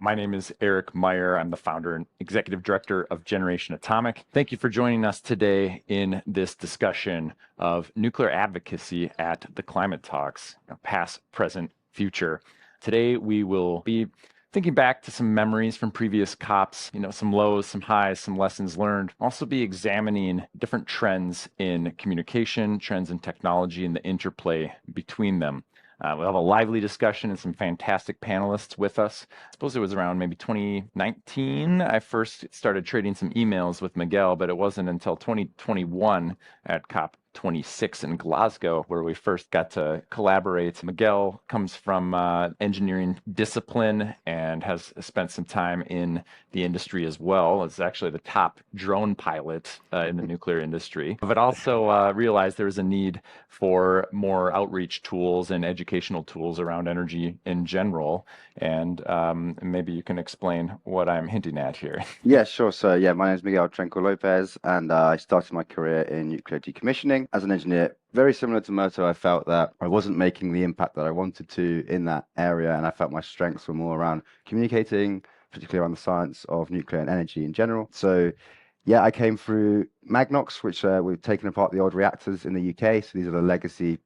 My name is Eric Meyer. I'm the founder and executive director of Generation Atomic. Thank you for joining us today in this discussion of nuclear advocacy at the climate talks, past, present, future. Today, we will be thinking back to some memories from previous COPs, some lows, some highs, some lessons learned. Also be examining different trends in communication, trends in technology, and the interplay between them. We'll have a lively discussion and some fantastic panelists with us. I suppose it was around maybe 2019 I first started trading some emails with Miguel, but it wasn't until 2021 at COP26 in Glasgow where we first got to collaborate. Miguel comes from engineering discipline and has spent some time in the industry as well. Is actually the top drone pilot in the nuclear industry, but also realized there was a need for more outreach tools and educational tools around energy in general. And maybe you can explain what I'm hinting at here. Yeah, sure. So yeah, my name is Miguel Tranquil Lopez, and I started my career in nuclear decommissioning as an engineer. Very similar to Murto, I felt that I wasn't making the impact that I wanted to in that area, and I felt my strengths were more around communicating, particularly around the science of nuclear and energy in general. So yeah, I came through Magnox, which we've taken apart the old reactors in the UK. So these are the legacy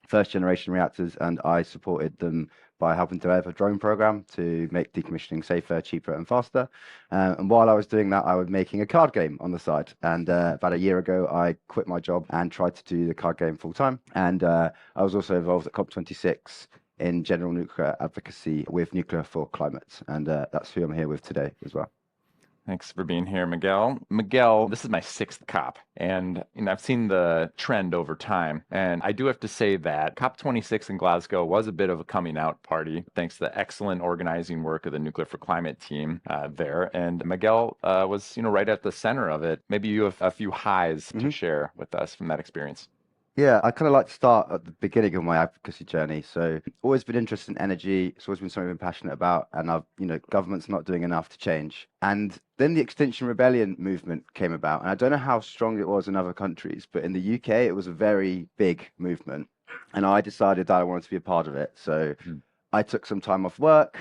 first generation reactors, and I supported them by helping develop a drone program to make decommissioning safer, cheaper, and faster. And while I was doing that, I was making a card game on the side. And about a year ago, I quit my job and tried to do the card game full time. And I was also involved at COP26 in general nuclear advocacy with Nuclear for Climate. And that's who I'm here with today as well. Thanks for being here, Miguel. Miguel, this is my sixth COP, and I've seen the trend over time. And I do have to say that COP26 in Glasgow was a bit of a coming out party, thanks to the excellent organizing work of the Nuclear for Climate team there. And Miguel was, right at the center of it. Maybe you have a few highs to share with us from that experience. Yeah, I kind of like to start at the beginning of my advocacy journey. So always been interested in energy. It's always been something I've been passionate about. And government's not doing enough to change. And then the Extinction Rebellion movement came about. And I don't know how strong it was in other countries, but in the UK, it was a very big movement. And I decided that I wanted to be a part of it. So I took some time off work.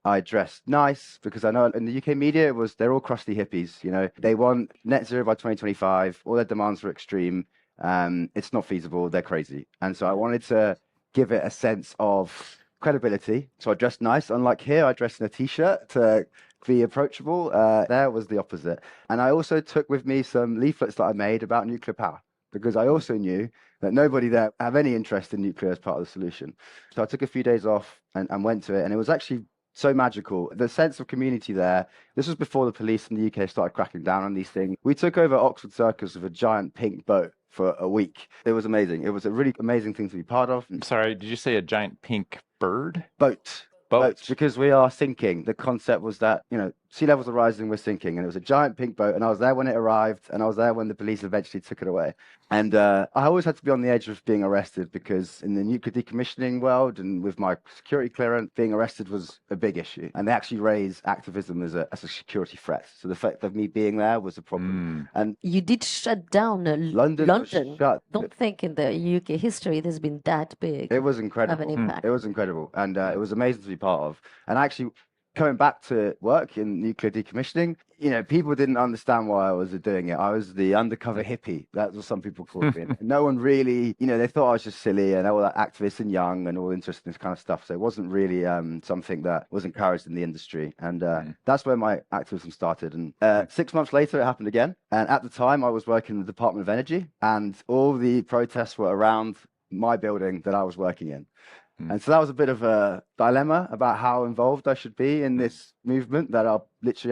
I dressed nice because I know in the UK media, they're all crusty hippies. They want net zero by 2025. All their demands were extreme. It's not feasible. They're crazy. And so I wanted to give it a sense of credibility. So I dressed nice. Unlike here, I dressed in a t-shirt to be approachable. There was the opposite. And I also took with me some leaflets that I made about nuclear power because I also knew that nobody there have any interest in nuclear as part of the solution. So I took a few days off and went to it. And it was actually so magical. The sense of community there. This was before the police in the UK started cracking down on these things. We took over Oxford Circus with a giant pink boat for a week. It was amazing. It was a really amazing thing to be part of. I'm sorry, did you say a giant pink bird? Boat. Because we are sinking. The concept was that, sea levels are rising, we're sinking. And it was a giant pink boat. And I was there when it arrived. And I was there when the police eventually took it away. And I always had to be on the edge of being arrested because in the nuclear decommissioning world and with my security clearance, being arrested was a big issue. And they actually raised activism as a security threat. So the fact of me being there was a problem. And you did shut down London. Shut. Don't think in the UK history it has been that big. It was incredible. Of an impact. It was incredible. And it was amazing to be part of. And actually, coming back to work in nuclear decommissioning, people didn't understand why I was doing it. I was the undercover hippie. That's what some people called me. No one really, they thought I was just silly and all that activist and young and all interested in this kind of stuff. So it wasn't really something that was encouraged in the industry. And that's where my activism started. And 6 months later, it happened again. And at the time, I was working in the Department of Energy, and all the protests were around my building that I was working in. And so that was a bit of a dilemma about how involved I should be in this movement that I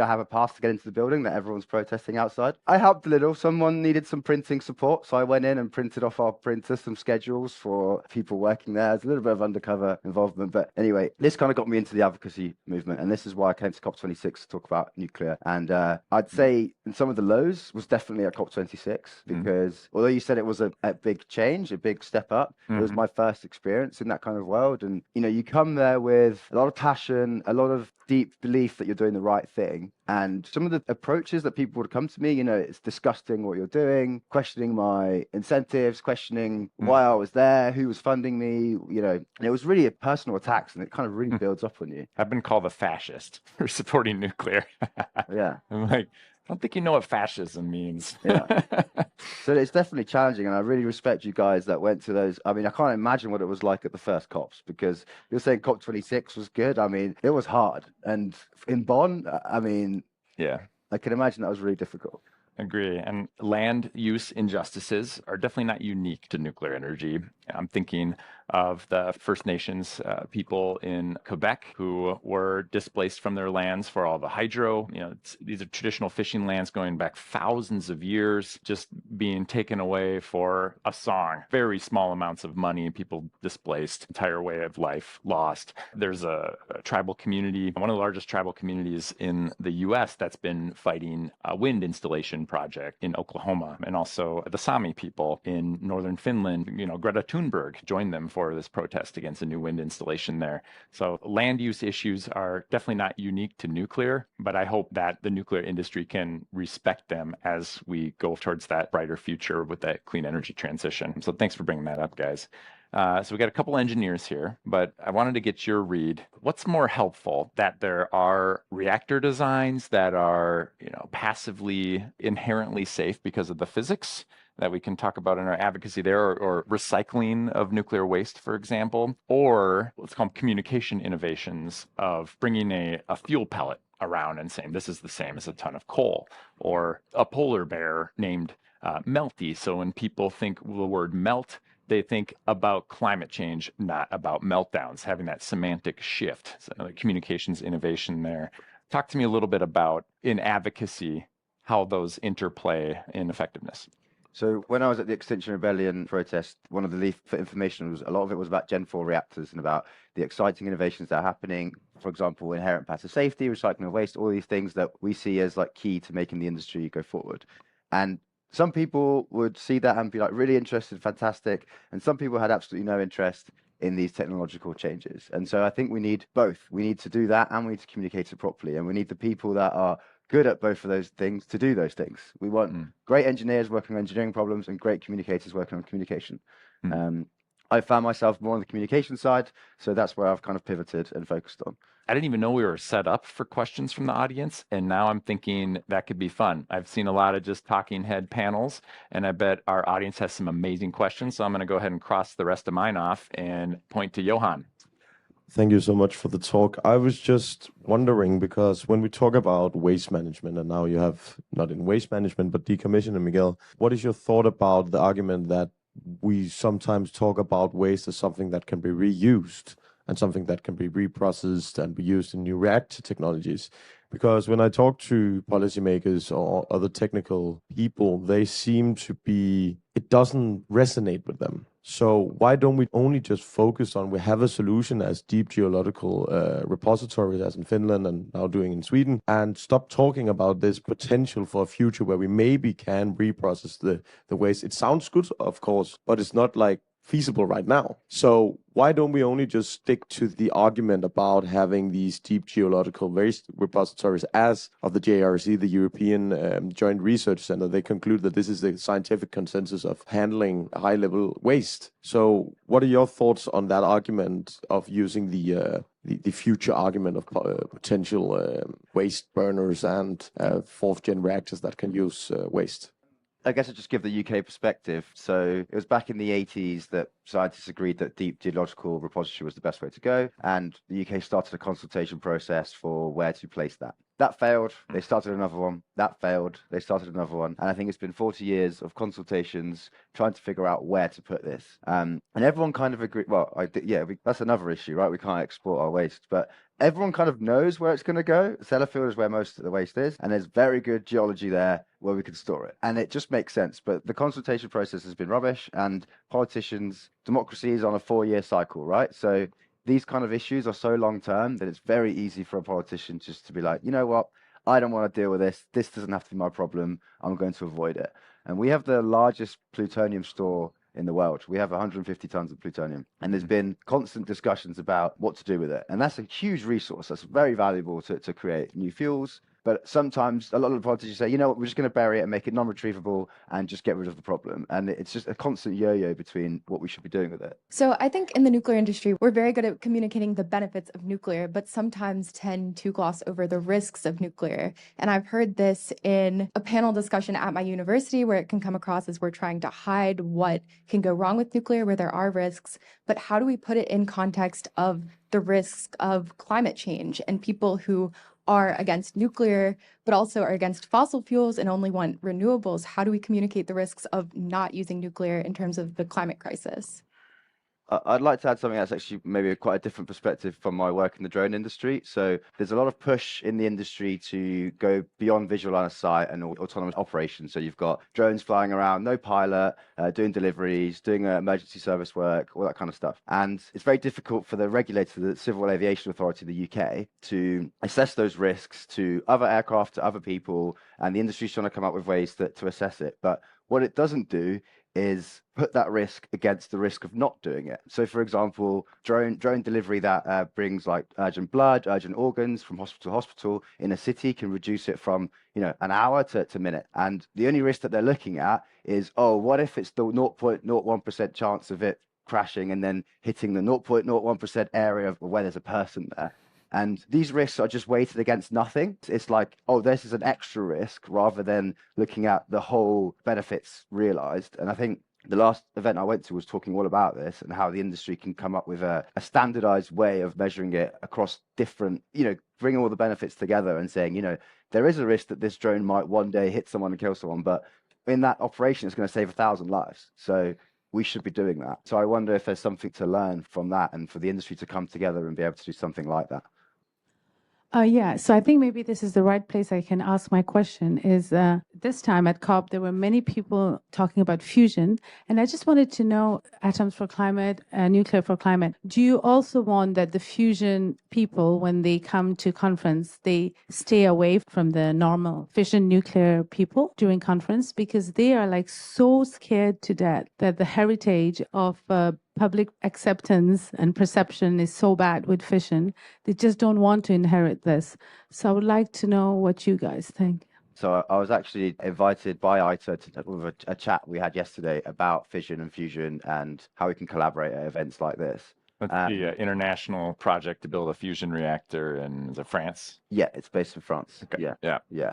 have a pass to get into the building that everyone's protesting outside. I helped a little. Someone needed some printing support, so I went in and printed off our printer some schedules for people working there. It's a little bit of undercover involvement. But anyway, this kind of got me into the advocacy movement. And this is why I came to COP26 to talk about nuclear. And I'd say in some of the lows was definitely at COP26 because although you said it was a big change, a big step up, it was my first experience in that kind of world. And, you come there with a lot of passion, a lot of deep belief that you're doing the right thing. And some of the approaches that people would come to me, it's disgusting what you're doing, questioning my incentives, questioning why I was there, who was funding me, and it was really a personal attacks, and it kind of really builds up on you. I've been called a fascist for supporting nuclear. Yeah. I'm like, I don't think you know what fascism means. Yeah. So it's definitely challenging, and I really respect you guys that went to those. I mean, I can't imagine what it was like at the first COPs, because you're saying COP26 was good. I mean, it was hard. And in Bonn, I mean, Yeah. I can imagine that was really difficult. Agree. And land use injustices are definitely not unique to nuclear energy. I'm thinking of the First Nations people in Quebec who were displaced from their lands for all the hydro. These are traditional fishing lands going back thousands of years, just being taken away for a song. Very small amounts of money, people displaced, entire way of life lost. There's a tribal community, one of the largest tribal communities in the US, that's been fighting a wind installation project in Oklahoma, and also the Sami people in northern Finland. Greta Thunberg joined them for this protest against a new wind installation there. So land use issues are definitely not unique to nuclear, but I hope that the nuclear industry can respect them as we go towards that brighter future with that clean energy transition. So thanks for bringing that up, guys. So we got a couple engineers here, but I wanted to get your read. What's more helpful, that there are reactor designs that are, passively inherently safe because of the physics that we can talk about in our advocacy there, or recycling of nuclear waste, for example, or let's call them communication innovations of bringing a fuel pellet around and saying this is the same as a ton of coal, or a polar bear named Melty. So when people think the word melt, they think about climate change, not about meltdowns, having that semantic shift. So communications innovation there. Talk to me a little bit about, in advocacy, how those interplay in effectiveness. So when I was at the Extinction Rebellion protest, one of the leaf for information was, a lot of it was about Gen 4 reactors and about the exciting innovations that are happening. For example, inherent passive safety, recycling of waste, all these things that we see as like key to making the industry go forward. And some people would see that and be like really interested, fantastic. And some people had absolutely no interest in these technological changes. And so I think we need both. We need to do that, and we need to communicate it properly. And we need the people that are good at both of those things to do those things. We want great engineers working on engineering problems and great communicators working on communication. I found myself more on the communication side, so that's where I've kind of pivoted and focused on. I didn't even know we were set up for questions from the audience, and now I'm thinking that could be fun. I've seen a lot of just talking head panels, and I bet our audience has some amazing questions, so I'm going to go ahead and cross the rest of mine off and point to Johan. Thank you so much for the talk. I was just wondering, because when we talk about waste management, and now you have not in waste management, but decommissioning, Miguel, what is your thought about the argument that we sometimes talk about waste as something that can be reused and something that can be reprocessed and be used in new reactor technologies? Because when I talk to policymakers or other technical people, they seem to be, it doesn't resonate with them. So why don't we only just focus on, we have a solution as deep geological repositories, as in Finland and now doing in Sweden, and stop talking about this potential for a future where we maybe can reprocess the waste? It sounds good, of course, but it's not like feasible right now. So why don't we only just stick to the argument about having these deep geological waste repositories, as of the JRC, the European Joint Research Center? They conclude that this is the scientific consensus of handling high-level waste. So what are your thoughts on that argument of using the future argument of potential waste burners and fourth-gen reactors that can use waste? I guess I'll just give the UK perspective. So it was back in the 80s that scientists agreed that deep geological repository was the best way to go. And the UK started a consultation process for where to place that. That failed. They started another one. That failed. They started another one. And I think it's been 40 years of consultations trying to figure out where to put this. And everyone kind of agreed. Well, that's another issue, right? We can't export our waste, but everyone kind of knows where it's going to go. Sellafield is where most of the waste is, and there's very good geology there where we can store it. And it just makes sense. But the consultation process has been rubbish, and politicians, democracy is on a 4-year cycle, right? So these kind of issues are so long term that it's very easy for a politician just to be like, you know what, I don't want to deal with this. This doesn't have to be my problem. I'm going to avoid it. And we have the largest plutonium store in the world. We have 150 tons of plutonium, and there's been constant discussions about what to do with it. And that's a huge resource that's very valuable to create new fuels. But sometimes a lot of the politicians say, you know what, we're just going to bury it and make it non-retrievable and just get rid of the problem. And it's just a constant yo-yo between what we should be doing with it. So I think in the nuclear industry, we're very good at communicating the benefits of nuclear, but sometimes tend to gloss over the risks of nuclear. And I've heard this in a panel discussion at my university where it can come across as we're trying to hide what can go wrong with nuclear, where there are risks. But how do we put it in context of the risks of climate change and people who are against nuclear, but also are against fossil fuels and only want renewables? How do we communicate the risks of not using nuclear in terms of the climate crisis? I'd like to add something that's actually maybe quite a different perspective from my work in the drone industry. So there's a lot of push in the industry to go beyond visual line of sight and autonomous operations. So you've got drones flying around, no pilot, doing deliveries, doing emergency service work, all that kind of stuff. And it's very difficult for the regulator, the Civil Aviation Authority of the UK, to assess those risks to other aircraft, to other people, and the industry's trying to come up with ways to assess it. But what it doesn't do is put that risk against the risk of not doing it. So, for example, drone delivery that brings like urgent blood, urgent organs from hospital to hospital in a city can reduce it from, an hour to a minute. And the only risk that they're looking at is, what if it's the 0.01% chance of it crashing and then hitting the 0.01% area where there's a person there. And these risks are just weighted against nothing. It's like, this is an extra risk rather than looking at the whole benefits realized. And I think the last event I went to was talking all about this and how the industry can come up with a standardized way of measuring it across different, bringing all the benefits together and saying, there is a risk that this drone might one day hit someone and kill someone, but in that operation, it's going to save 1,000 lives. So we should be doing that. So I wonder if there's something to learn from that and for the industry to come together and be able to do something like that. So I think maybe this is the right place I can ask my question is this time at COP, there were many people talking about fusion. And I just wanted to know, atoms for climate, nuclear for climate, do you also want that the fusion people, when they come to conference, they stay away from the normal fission nuclear people during conference? Because they are like so scared to death that the heritage of public acceptance and perception is so bad with fission. They just don't want to inherit this. So I would like to know what you guys think. So I was actually invited by ITER to a chat we had yesterday about fission and fusion and how we can collaborate at events like this. That's the international project to build a fusion reactor in France. Yeah, it's based in France. Okay. Yeah.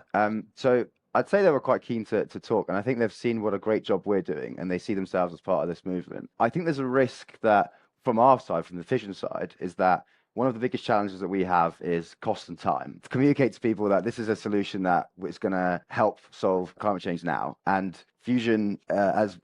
So I'd say they were quite keen to talk, and I think they've seen what a great job we're doing, and they see themselves as part of this movement. I think there's a risk that from our side, from the fission side, is that one of the biggest challenges that we have is cost and time. To communicate to people that this is a solution that is going to help solve climate change now. And fusion, is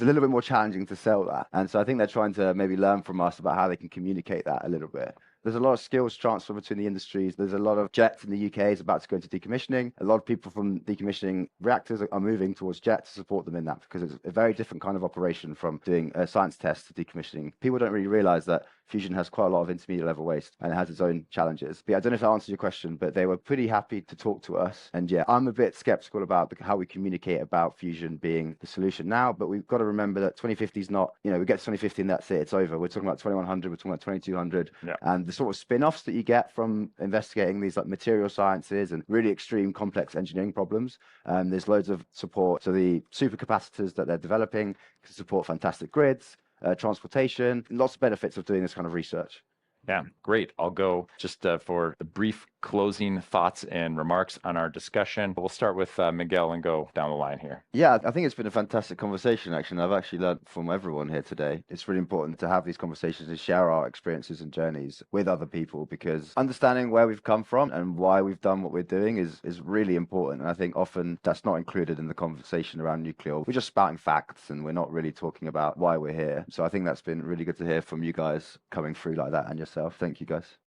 a little bit more challenging to sell that. And so I think they're trying to maybe learn from us about how they can communicate that a little bit. There's a lot of skills transfer between the industries. There's a lot of JET in the UK is about to go into decommissioning. A lot of people from decommissioning reactors are moving towards JET to support them in that because it's a very different kind of operation from doing a science test to decommissioning. People don't really realize that fusion has quite a lot of intermediate level waste and it has its own challenges. But I don't know if that answers your question, but they were pretty happy to talk to us. And I'm a bit skeptical about how we communicate about fusion being the solution now, but we've got to remember that 2050 is not, we get to 2050 and that's it, it's over. We're talking about 2100, we're talking about 2200. Yeah. And the sort of spin-offs that you get from investigating these like material sciences and really extreme complex engineering problems. There's loads of support to the supercapacitors that they're developing to support fantastic grids, transportation, lots of benefits of doing this kind of research. Yeah, great. I'll go just for the brief closing thoughts and remarks on our discussion. We'll start with Miguel and go down the line here. Yeah, I think it's been a fantastic conversation, actually. I've actually learned from everyone here today. It's really important to have these conversations and share our experiences and journeys with other people because understanding where we've come from and why we've done what we're doing is really important. And I think often that's not included in the conversation around nuclear. We're just spouting facts and we're not really talking about why we're here. So I think that's been really good to hear from you guys coming through like that and yourself. Thank you, guys.